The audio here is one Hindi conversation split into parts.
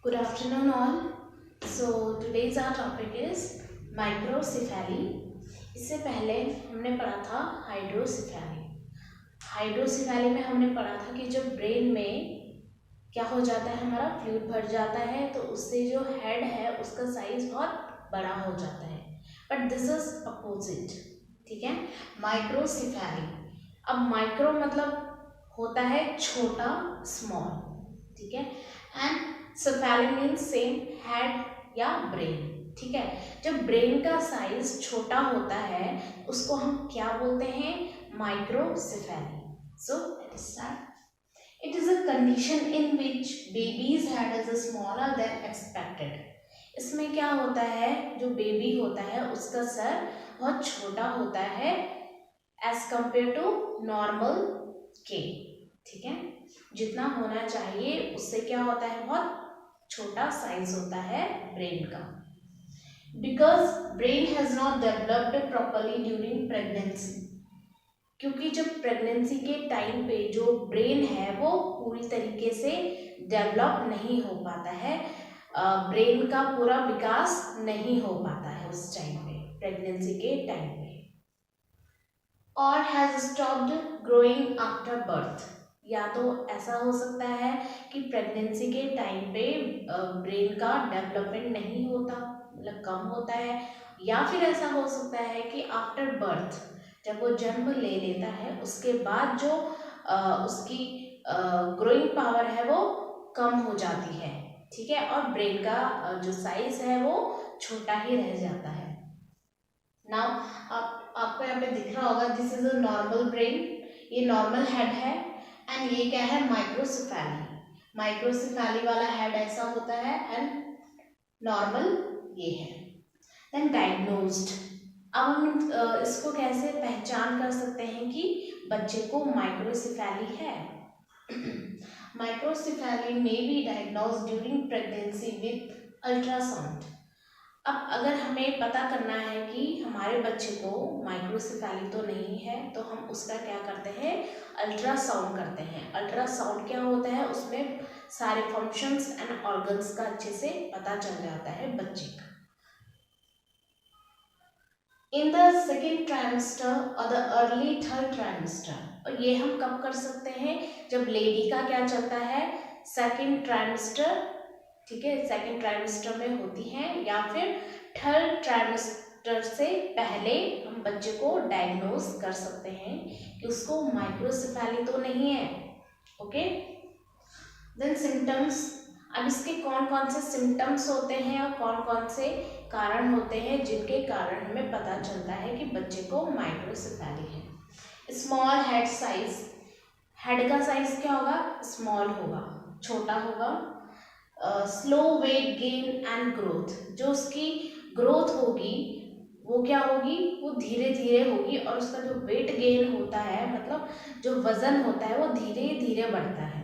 Good afternoon, all. So today's our topic is microcephaly. इससे पहले हमने पढ़ा था हाइड्रोसेफेली। हाइड्रोसेफेली में हमने पढ़ा था कि जब ब्रेन में क्या हो जाता है, हमारा फ्लूइड भर जाता है तो उससे जो हेड है उसका साइज बहुत बड़ा हो जाता है। बट दिस इज अपोजिट, ठीक है, माइक्रोसेफेली। अब माइक्रो मतलब होता है छोटा, स्मॉल, ठीक है, एंड सेफेली मीन्स सेम हेड या ब्रेन, ठीक है। जब ब्रेन का साइज छोटा होता है उसको हम क्या बोलते हैं, microcephaly. So let's start. It is a condition in which baby's head is smaller than expected. इसमें क्या होता है, जो बेबी होता है उसका सर बहुत छोटा होता है एज कंपेयर टू नॉर्मल के, ठीक है। जितना होना चाहिए उससे क्या होता है, बहुत छोटा साइज होता है ब्रेन का। Because brain has not developed properly during pregnancy, क्योंकि जब प्रेगनेंसी के टाइम पे जो ब्रेन है वो पूरी तरीके से डेवलप नहीं हो पाता है, ब्रेन का पूरा विकास नहीं हो पाता है उस टाइम पे, प्रेगनेंसी के टाइम पे, और has stopped growing after birth. या तो ऐसा हो सकता है कि प्रेगनेंसी के टाइम पे ब्रेन का डेवलपमेंट नहीं होता, मतलब कम होता है, या फिर ऐसा हो सकता है कि आफ्टर बर्थ, जब वो जन्म ले लेता है उसके बाद जो उसकी ग्रोइंग पावर है वो कम हो जाती है, ठीक है, और ब्रेन का जो साइज है वो छोटा ही रह जाता है। नाउ आपको यहाँ पे दिख रहा होगा, this is a normal brain, ये नॉर्मल हेड है, एंड ये क्या है, माइक्रोसेफेली। माइक्रोसेफेली वाला हेड ऐसा होता है एंड नॉर्मल ये है। Then diagnosed. अब हम इसको कैसे पहचान कर सकते हैं कि बच्चे को माइक्रोसेफेली है। Microcephaly may be diagnosed during pregnancy with ultrasound. अब अगर हमें पता करना है कि हमारे बच्चे को माइक्रोसेफेली तो नहीं है, तो हम उसका क्या करते हैं, अल्ट्रासाउंड करते हैं। अल्ट्रासाउंड क्या होता है, उसमें सारे फंक्शंस एंड ऑर्गन्स का अच्छे से पता चल जाता है बच्चे का। इन द सेकेंड ट्राइमेस्टर और द अर्ली थर्ड ट्राइमेस्टर, और ये हम कब कर सकते हैं, जब लेडी का क्या चलता है, सेकेंड ट्राइमेस्टर, ठीक है, सेकेंड ट्राइमेस्टर में होती हैं, या फिर थर्ड ट्राइमेस्टर से पहले हम बच्चे को डायग्नोज कर सकते हैं कि उसको माइक्रोसेफेली तो नहीं है। Okay, then symptoms. अब इसके कौन कौन से सिम्टम्स होते हैं और कौन कौन से कारण होते हैं जिनके कारण हमें पता चलता है कि बच्चे को माइक्रोसेफेली है। स्मॉल हेड साइज, हेड का साइज क्या होगा, स्मॉल होगा, छोटा होगा। Slow weight gain and growth, जो उसकी ग्रोथ होगी वो क्या होगी, वो धीरे धीरे होगी, और उसका जो वेट गेन होता है, मतलब जो वजन होता है वो धीरे धीरे बढ़ता है,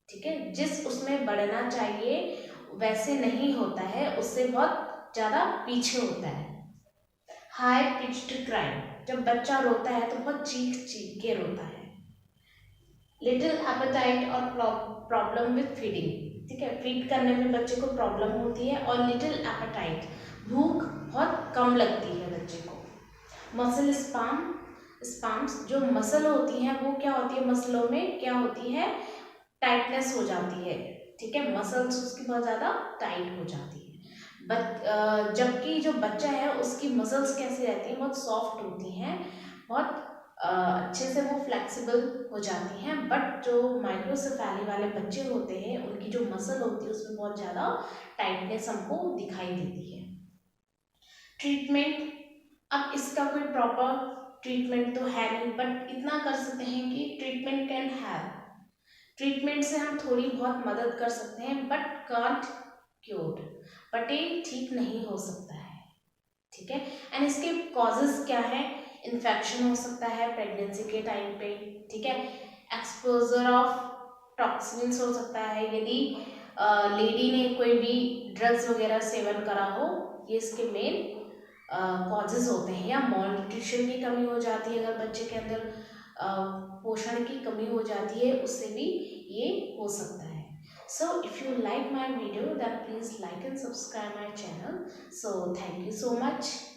ठीक है। जिस उसमें बढ़ना चाहिए वैसे नहीं होता है, उससे बहुत ज़्यादा पीछे होता है। हाई पिच्ड क्राई, जब बच्चा रोता है तो बहुत चीख चीख के रोता है। लिटिल एपेटाइट और प्रॉब्लम विथ फीडिंग, ठीक है, फीड करने में बच्चे को प्रॉब्लम होती है, और लिटिल एपेटाइट, भूख बहुत कम लगती है बच्चे को। मसल स्पाम्स, जो मसल होती हैं वो क्या होती है, मसलों में क्या होती है, टाइटनेस हो जाती है, ठीक है, मसल्स उसकी बहुत ज़्यादा टाइट हो जाती है। जबकि जो बच्चा है उसकी मसल्स कैसी रहती हैं, बहुत सॉफ्ट होती हैं, बहुत अच्छे से वो फ्लेक्सिबल हो जाती हैं। बट जो माइक्रोसेफेली वाले बच्चे होते हैं उनकी जो मसल होती है उसमें बहुत ज़्यादा टाइटनेस हमको दिखाई देती है। ट्रीटमेंट, अब इसका कोई प्रॉपर ट्रीटमेंट तो है नहीं, बट इतना कर सकते हैं कि ट्रीटमेंट कैन हैव, ट्रीटमेंट से हम थोड़ी बहुत मदद कर सकते हैं, बट कांट क्योर, बट ये ठीक नहीं हो सकता है, ठीक है। एंड इसके कॉजेज क्या है, इन्फेक्शन हो सकता है प्रेगनेंसी के टाइम पे, ठीक है, एक्सपोजर ऑफ टॉक्सिन्स हो सकता है, यदि लेडी ने कोई भी ड्रग्स वगैरह सेवन करा हो, ये इसके मेन कॉजेज होते हैं। या मॉल न्यूट्रिशन की कमी हो जाती है, अगर बच्चे के अंदर पोषण की कमी हो जाती है, उससे भी ये हो सकता है। So if you like my video, then please like and subscribe my channel. So thank you so much.